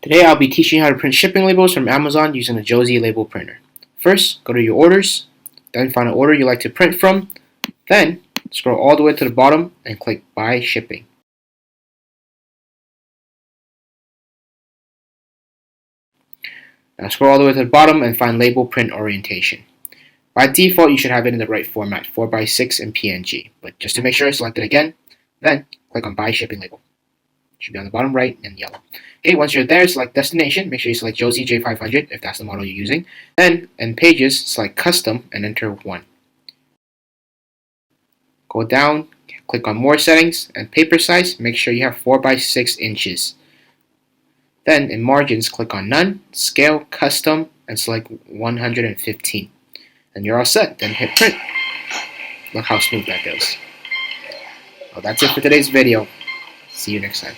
Today I'll be teaching you how to print shipping labels from Amazon using the Josie label printer. First, go to your orders, then find an order you like to print from, then scroll all the way to the bottom and click Buy Shipping. Now scroll all the way to the bottom and find Label Print Orientation. By default, you should have it in the right format, 4x6 and PNG. But just to make sure, select it again, then click on Buy Shipping Label. It should be on the bottom right in yellow. Okay, once you're there, select Destination. Make sure you select Josie J500 if that's the model you're using. Then, in Pages, select Custom and enter 1. Go down, click on More Settings, and Paper Size, make sure you have 4x6 inches. Then, in Margins, click on None, Scale, Custom, and select 115. And you're all set. Then hit Print. Look how smooth that goes. Well, that's it for today's video. See you next time.